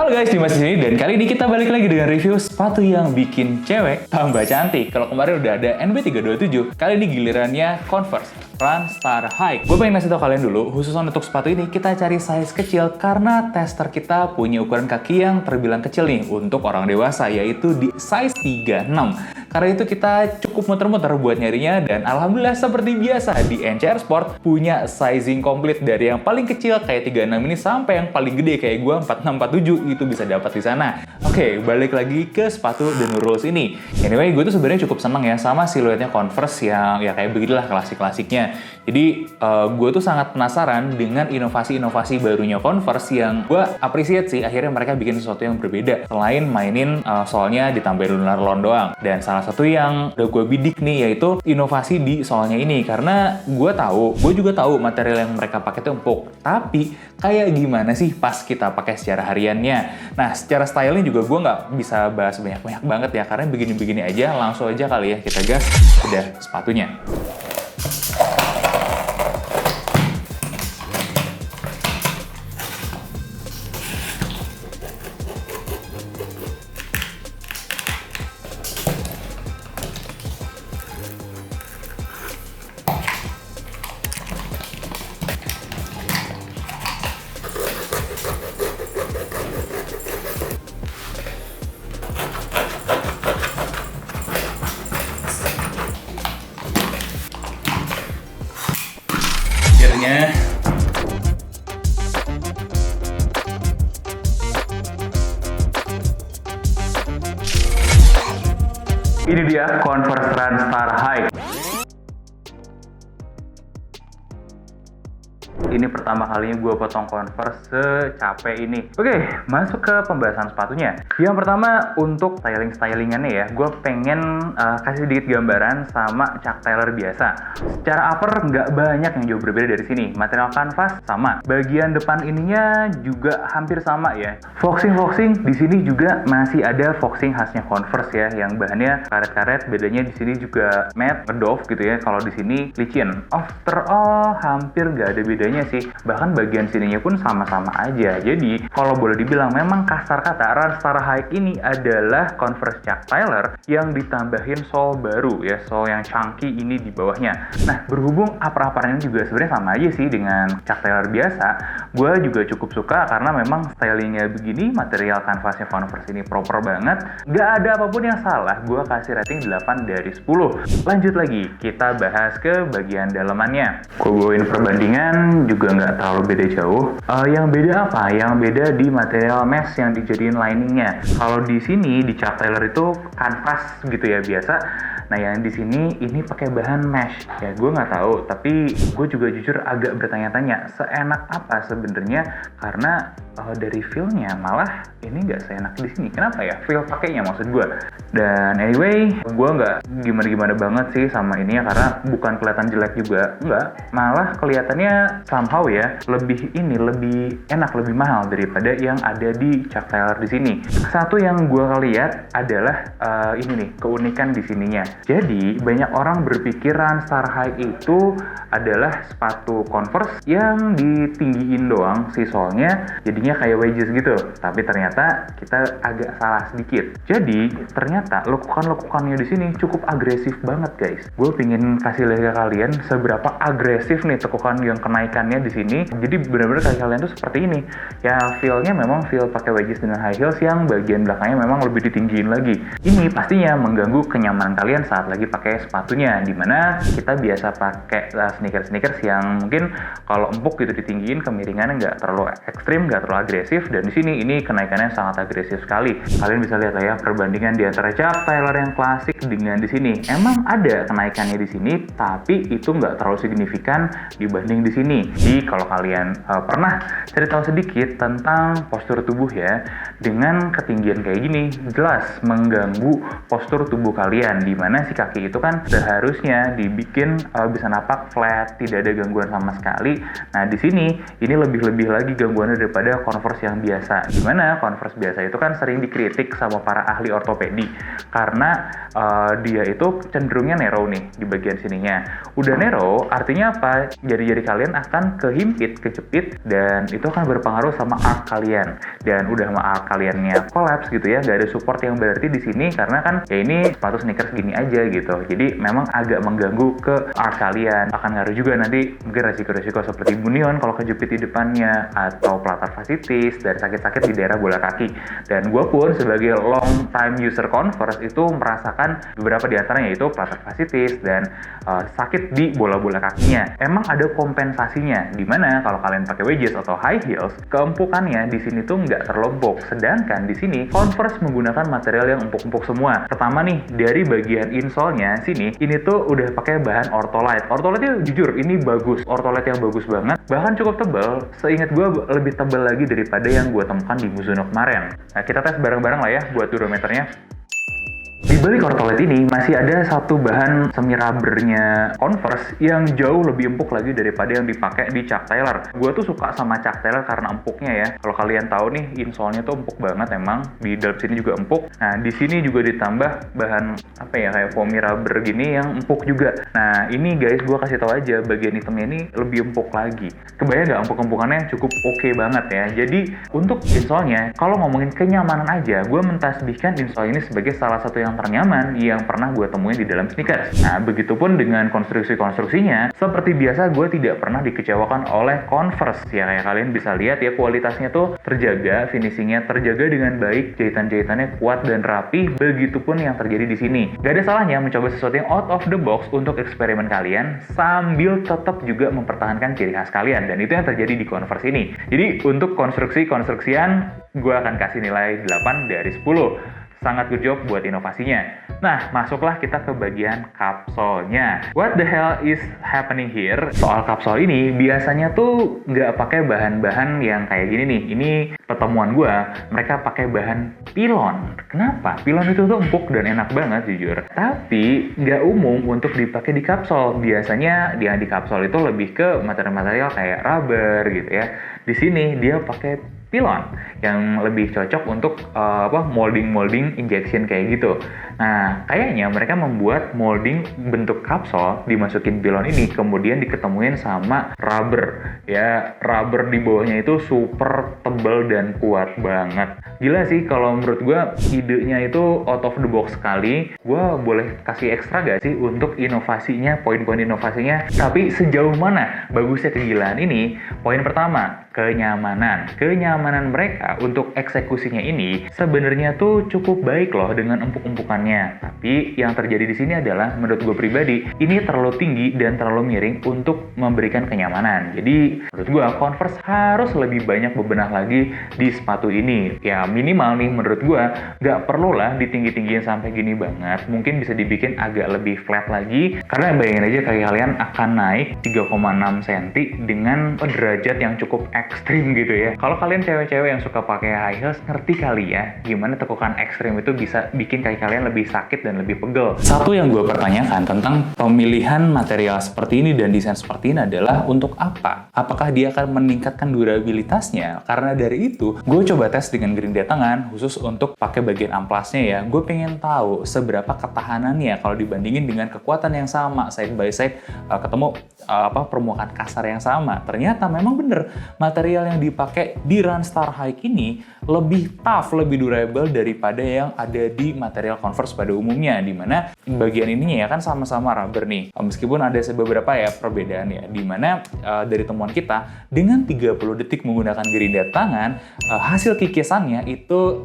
Halo guys, Dimas di sini dan kali ini kita balik lagi dengan review sepatu yang bikin cewek tambah cantik. Kalau kemarin udah ada NB327, kali ini gilirannya Converse Run Star High. Gue pengen ngasih tau kalian dulu, khusus untuk sepatu ini kita cari size kecil karena tester kita punya ukuran kaki yang terbilang kecil nih untuk orang dewasa, yaitu di size 36. Karena itu kita cukup muter-muter buat nyarinya dan alhamdulillah seperti biasa di NCR Sport punya sizing komplit dari yang paling kecil kayak 36 ini sampai yang paling gede kayak gue 4647 itu bisa dapat di sana. Oke, balik lagi ke sepatu The Nurulus ini. Anyway, gue tuh sebenarnya cukup seneng ya sama siluetnya Converse yang ya kayak begitulah klasik-klasiknya. Jadi gue tuh sangat penasaran dengan inovasi-inovasi barunya Converse yang gue appreciate sih akhirnya mereka bikin sesuatu yang berbeda selain mainin soalnya ditambahin lunar doang. Dan salah satu yang udah gue bidik nih yaitu inovasi di soalnya ini karena gue juga tahu material yang mereka pakai itu empuk, tapi kayak gimana sih pas kita pakai secara hariannya. Nah, secara stylenya juga gue nggak bisa bahas banyak-banyak banget ya karena begini-begini aja, langsung aja kali ya kita gas udah sepatunya. Ini dia Converse Run Star High. Ini pertama kalinya gue potong Converse secapek ini. Oke, masuk ke pembahasan sepatunya. Yang pertama untuk stylingannya ya, gue pengen kasih sedikit gambaran sama Chuck Taylor biasa. Secara upper nggak banyak yang jauh berbeda dari sini. Material kanvas sama. Bagian depan ininya juga hampir sama ya. Foxing di sini juga masih ada foxing khasnya Converse ya, yang bahannya karet-karet. Bedanya di sini juga matte, doff gitu ya. Kalau di sini licin. After all, hampir nggak ada bedanya sih, bahkan bagian sininya pun sama-sama aja. Jadi kalau boleh dibilang memang kasar kata Run Star High ini adalah Converse Chuck Taylor yang ditambahin sole baru ya, sole yang chunky ini di bawahnya. Nah, berhubung upper-uppernya juga sebenarnya sama aja sih dengan Chuck Taylor biasa, gue juga cukup suka karena memang stylingnya begini, material kanvasnya Converse ini proper banget, nggak ada apapun yang salah. Gue kasih rating 8 dari 10. Lanjut lagi, kita bahas ke bagian dalamannya. Gue bawain perbandingan juga nggak terlalu beda jauh. Yang beda apa? Yang beda di material mesh yang dijadiin liningnya. Kalau di sini di Chuck Taylor itu kanvas gitu ya biasa. Nah, yang di sini ini pakai bahan mesh. Ya, gue nggak tahu, tapi gue juga jujur agak bertanya-tanya seenak apa sebenarnya karena dari feel-nya malah ini nggak seenak di sini. Kenapa ya? Feel pakainya maksud gue. Dan anyway, gue nggak gimana-gimana banget sih sama ini ya karena bukan kelihatan jelek juga, nggak. Malah kelihatannya somehow ya lebih enak, lebih mahal daripada yang ada di Chuck Taylor di sini. Satu yang gue lihat adalah ini nih keunikan di sininya. Jadi banyak orang berpikir Run Star High itu adalah sepatu Converse yang ditinggiin doang si solnya, jadinya kayak wedges gitu. Tapi ternyata kita agak salah sedikit. Jadi ternyata lekukan-lekukannya di sini cukup agresif banget guys. Gue pingin kasih lihat ke kalian seberapa agresif nih tekukan yang kenaikannya di sini. Jadi benar-benar kaki kalian tuh seperti ini. Ya feel-nya memang feel pakai wedges dengan high heels yang bagian belakangnya memang lebih ditinggiin lagi. Ini pastinya mengganggu kenyamanan kalian saat lagi pakai sepatunya, dimana kita biasa pakai sneakers yang mungkin kalau empuk gitu ditinggiin kemiringannya nggak terlalu ekstrim, nggak terlalu agresif. Dan di sini ini kenaikannya sangat agresif sekali. Kalian bisa lihat lah ya perbandingan di antara Chuck Taylor yang klasik dengan di sini. Emang ada kenaikannya di sini, tapi itu nggak terlalu signifikan dibanding di sini. Jadi kalau kalian pernah cari tahu sedikit tentang postur tubuh ya, dengan ketinggian kayak gini jelas mengganggu postur tubuh kalian, dimana si kaki itu kan seharusnya dibikin bisa napak flat, tidak ada gangguan sama sekali. Nah di sini ini lebih lagi gangguannya daripada Converse yang biasa, dimana Converse biasa itu kan sering dikritik sama para ahli ortopedi karena dia itu cenderungnya narrow nih di bagian sininya. Udah narrow artinya apa? Jari-jari kalian akan kehimpit, kejepit, dan itu akan berpengaruh sama arc kalian. Dan udah sama arc kaliannya collapse gitu ya, gak ada support yang berarti di sini karena kan ya ini sepatu sneakers gini aja gitu. Jadi memang agak mengganggu ke arc kalian. Akan ngaruh juga nanti mungkin resiko-resiko seperti bunion kalau kejepit di depannya, atau plantar fasciitis dan sakit-sakit di daerah bola kaki. Dan gue pun sebagai long time user Converse itu merasakan beberapa di antaranya, yaitu plantar fasciitis dan sakit di bola-bola kakinya. Emang ada kompensasinya, dimana kalau kalian pakai wedges atau high heels, keempukannya di sini tuh nggak terlompok. Sedangkan di sini Converse menggunakan material yang empuk-empuk semua. Pertama nih, dari bagian insole-nya sini, ini tuh udah pakai bahan Ortholite. Ortholite-nya jujur ini bagus, Ortholite yang bagus banget, bahkan cukup tebal. Seingat gue lebih tebal lagi daripada yang gue temukan di Mizuno kemarin. Nah, kita tes bareng-bareng lah ya buat durometernya. Di balik Ortholite ini masih ada satu bahan semi rubbernya Converse yang jauh lebih empuk lagi daripada yang dipakai di Chuck Taylor. Gue tuh suka sama Chuck Taylor karena empuknya ya. Kalau kalian tahu nih, insole-nya tuh empuk banget emang. Di dalam sini juga empuk. Nah, di sini juga ditambah bahan apa ya, kayak foamy rubber gini yang empuk juga. Nah, ini guys, gue kasih tahu aja bagian hitamnya ini lebih empuk lagi. Kebayang nggak empuk-empukannya cukup oke banget ya. Jadi untuk insole-nya, kalau ngomongin kenyamanan aja, gue mentasbihkan insole ini sebagai salah satu yang ternyaman yang pernah gue temuin di dalam sneakers. Nah, begitupun dengan konstruksinya, seperti biasa gue tidak pernah dikecewakan oleh Converse. Ya, kayak kalian bisa lihat ya, kualitasnya tuh terjaga, finishingnya terjaga dengan baik, jahitan-jahitannya kuat dan rapi, begitupun yang terjadi di sini. Gak ada salahnya mencoba sesuatu yang out of the box untuk eksperimen kalian, sambil tetap juga mempertahankan ciri khas kalian, dan itu yang terjadi di Converse ini. Jadi, untuk konstruksian, gue akan kasih nilai 8 dari 10. Sangat good job buat inovasinya. Nah, masuklah kita ke bagian kapsolnya. What the hell is happening here? Soal kapsol ini, biasanya tuh nggak pakai bahan-bahan yang kayak gini nih. Ini pertemuan gue, mereka pakai bahan pilon. Kenapa? Pilon itu tuh empuk dan enak banget jujur. Tapi nggak umum untuk dipakai di kapsol. Biasanya yang di kapsol itu lebih ke material-material kayak rubber gitu ya. Di sini dia pakai pilon yang lebih cocok untuk molding injection kayak gitu. Nah, kayaknya mereka membuat molding bentuk kapsul, dimasukin pilon ini, kemudian diketemuin sama rubber. Ya, rubber di bawahnya itu super tebal dan kuat banget. Gila sih, kalau menurut gue idenya itu out of the box sekali. Gue boleh kasih ekstra gak sih untuk inovasinya, poin-poin inovasinya? Tapi sejauh mana bagusnya kegilaan ini? Poin pertama, kenyamanan mereka untuk eksekusinya ini sebenarnya tuh cukup baik loh dengan empuk-empukannya. Tapi yang terjadi di sini adalah menurut gue pribadi ini terlalu tinggi dan terlalu miring untuk memberikan kenyamanan. Jadi menurut gue Converse harus lebih banyak bebenah lagi di sepatu ini. Ya minimal nih menurut gue nggak perlu lah ditinggi-tinggiin sampai gini banget. Mungkin bisa dibikin agak lebih flat lagi, karena bayangin aja kaki kalian akan naik 3,6 cm dengan derajat yang cukup ekstrim gitu ya. Kalau kalian cewek-cewek yang suka pakai high heels, ngerti kali ya gimana tekukan ekstrim itu bisa bikin kaki kalian lebih sakit dan lebih pegel. Satu yang gue pertanyakan tentang pemilihan material seperti ini dan desain seperti ini adalah untuk apa? Apakah dia akan meningkatkan durabilitasnya? Karena dari itu, gue coba tes dengan gerinda tangan khusus untuk pakai bagian amplasnya ya. Gue pengen tahu seberapa ketahanannya kalau dibandingin dengan kekuatan yang sama side by side, ketemu permukaan kasar yang sama. Ternyata memang bener material yang dipakai di Runstar Hike ini lebih tough, lebih durable daripada yang ada di material Converse pada umumnya, dimana bagian ininya ya kan sama-sama rubber nih, meskipun ada beberapa ya perbedaan ya, dimana dari temuan kita dengan 30 detik menggunakan gerinda tangan, hasil kikisannya itu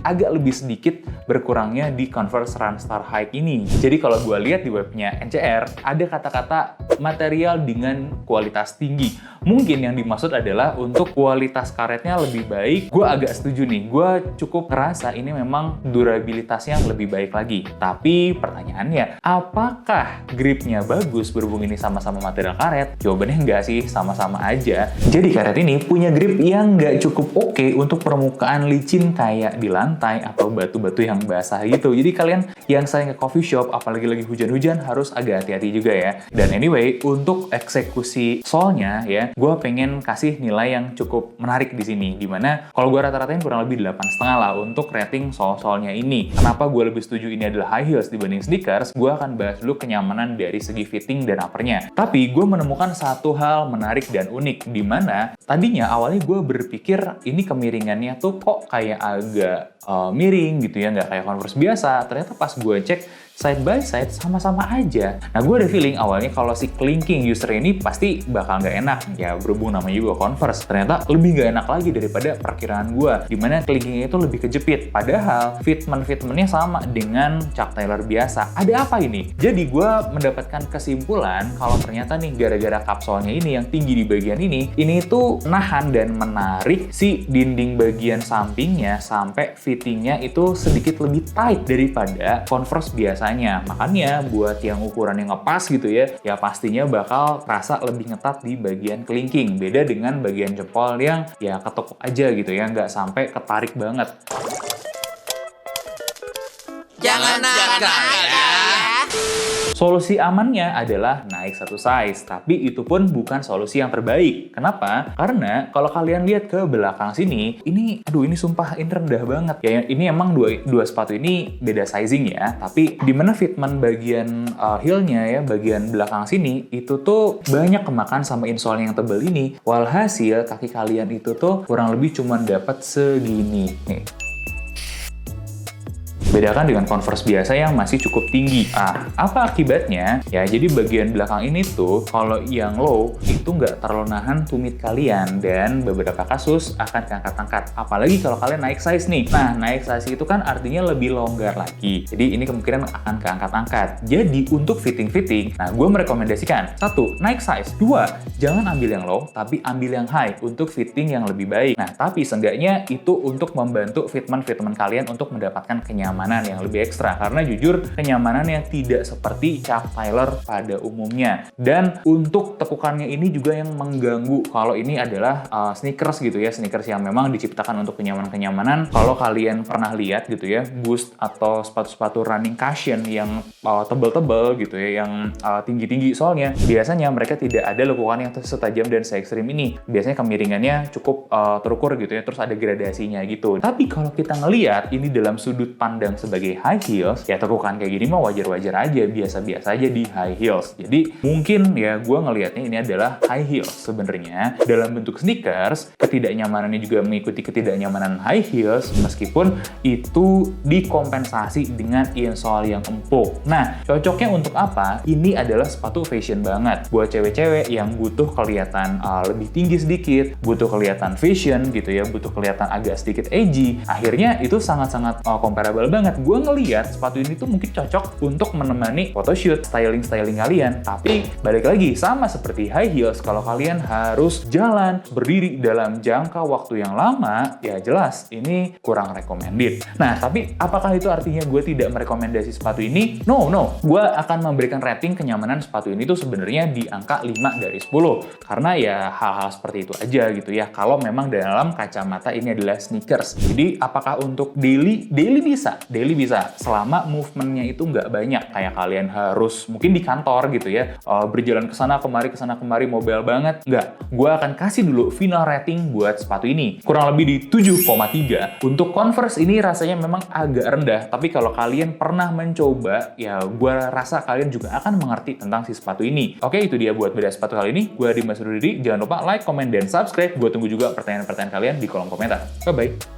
agak lebih sedikit berkurangnya di Converse Runstar Hike ini. Jadi kalau gue lihat di webnya NCR ada kata-kata material dengan kualitas tinggi. Mungkin yang dimaksud adalah untuk kualitas karetnya lebih baik. Gue agak setuju nih, gue cukup ngerasa ini memang durabilitasnya lebih baik lagi. Tapi pertanyaannya, apakah gripnya bagus berhubung ini sama-sama material karet? Jawabannya enggak sih, sama-sama aja. Jadi karet ini punya grip yang nggak cukup oke untuk permukaan licin kayak di lantai atau batu-batu yang basah gitu. Jadi kalian yang sering ke coffee shop, apalagi lagi hujan-hujan, harus agak hati-hati juga ya. Dan anyway, untuk eksekusi solnya ya, gue pengen kasih nilai yang cukup menarik di sini, dimana kalau gue rata-ratain kurang lebih 8,5 lah untuk rating sol-solnya ini. Kenapa kenapa gue lebih setuju ini adalah high heels dibanding sneakers, gue akan bahas dulu kenyamanan dari segi fitting dan uppernya. Tapi gue menemukan satu hal menarik dan unik, di mana tadinya awalnya gue berpikir ini kemiringannya tuh kok kayak agak miring gitu ya, nggak kayak Converse biasa. Ternyata pas gue cek side by side sama-sama aja. Nah, gue ada feeling awalnya kalau si clinking user ini pasti bakal nggak enak. Ya, berhubung namanya juga Converse. Ternyata lebih nggak enak lagi daripada perkiraan gue. Dimana clinkingnya itu lebih kejepit. Padahal fitmentnya sama dengan Chuck Taylor biasa. Ada apa ini? Jadi, gue mendapatkan kesimpulan kalau ternyata nih gara-gara kapsolnya ini yang tinggi di bagian ini tuh nahan dan menarik si dinding bagian sampingnya sampai fittingnya itu sedikit lebih tight daripada Converse biasa. Makanya buat yang ukuran yang ngepas gitu ya pastinya bakal terasa lebih ngetat di bagian kelingking. Beda dengan bagian jempol yang ya ketukuk aja gitu ya, nggak sampai ketarik banget. Jangan nakal ya. Solusi amannya adalah naik satu size, tapi itu pun bukan solusi yang terbaik. Kenapa? Karena kalau kalian lihat ke belakang sini, ini sumpah ini rendah banget. Ya, ini emang dua sepatu ini beda sizing ya, tapi dimana fitment bagian heel-nya ya, bagian belakang sini, itu tuh banyak kemakan sama insole yang tebal ini. Walhasil kaki kalian itu tuh kurang lebih cuma dapat segini nih. Bedakan dengan Converse biasa yang masih cukup tinggi. Apa akibatnya? Ya, jadi bagian belakang ini tuh, kalau yang low, itu nggak terlalu nahan tumit kalian, dan beberapa kasus akan keangkat-angkat. Apalagi kalau kalian naik size nih. Nah, naik size itu kan artinya lebih longgar lagi. Jadi, ini kemungkinan akan keangkat-angkat. Jadi, untuk fitting, nah, gue merekomendasikan, 1. Naik size. 2. Jangan ambil yang low, tapi ambil yang high untuk fitting yang lebih baik. Nah, tapi seenggaknya itu untuk membantu fitment kalian untuk mendapatkan kenyamanan yang lebih ekstra, karena jujur kenyamanan yang tidak seperti Chuck Taylor pada umumnya. Dan untuk tekukannya ini juga yang mengganggu kalau ini adalah sneakers gitu ya, sneakers yang memang diciptakan untuk kenyamanan. Kalau kalian pernah lihat gitu ya, Boost atau sepatu-sepatu running cushion yang tebel-tebel gitu ya, yang tinggi-tinggi, soalnya biasanya mereka tidak ada lekukan yang setajam dan se-ekstrim ini. Biasanya kemiringannya cukup terukur gitu ya, terus ada gradasinya gitu. Tapi kalau kita ngelihat ini dalam sudut pandang sebagai high heels, ya tekukan kayak gini mah wajar-wajar aja, biasa-biasa aja di high heels. Jadi mungkin ya gue ngelihatnya ini adalah high heels sebenarnya dalam bentuk sneakers. Ketidaknyamanannya juga mengikuti ketidaknyamanan high heels, meskipun itu dikompensasi dengan insole yang empuk. Nah, cocoknya untuk apa? Ini adalah sepatu fashion banget buat cewek-cewek yang butuh kelihatan lebih tinggi sedikit, butuh kelihatan fashion gitu ya, butuh kelihatan agak sedikit edgy. Akhirnya itu sangat-sangat comparable banget. Gue ngeliat sepatu ini tuh mungkin cocok untuk menemani photoshoot, styling kalian. Tapi balik lagi, sama seperti high heels, kalau kalian harus jalan berdiri dalam jangka waktu yang lama, ya jelas ini kurang recommended. Nah, tapi apakah itu artinya gue tidak merekomendasi sepatu ini? No. Gue akan memberikan rating kenyamanan sepatu ini tuh sebenarnya di angka 5 dari 10. Karena ya hal-hal seperti itu aja gitu ya. Kalau memang dalam kacamata ini adalah sneakers. Jadi apakah untuk daily bisa? Daily bisa, selama movementnya itu nggak banyak, kayak kalian harus mungkin di kantor gitu ya, berjalan kesana kemari mobile banget. Nggak, gue akan kasih dulu final rating buat sepatu ini, kurang lebih di 7,3. Untuk Converse ini rasanya memang agak rendah, tapi kalau kalian pernah mencoba, ya gue rasa kalian juga akan mengerti tentang si sepatu ini. Oke, itu dia buat beda sepatu kali ini. Gue Dimas Rudi, jangan lupa like, comment, dan subscribe. Gue tunggu juga pertanyaan-pertanyaan kalian di kolom komentar. Bye-bye.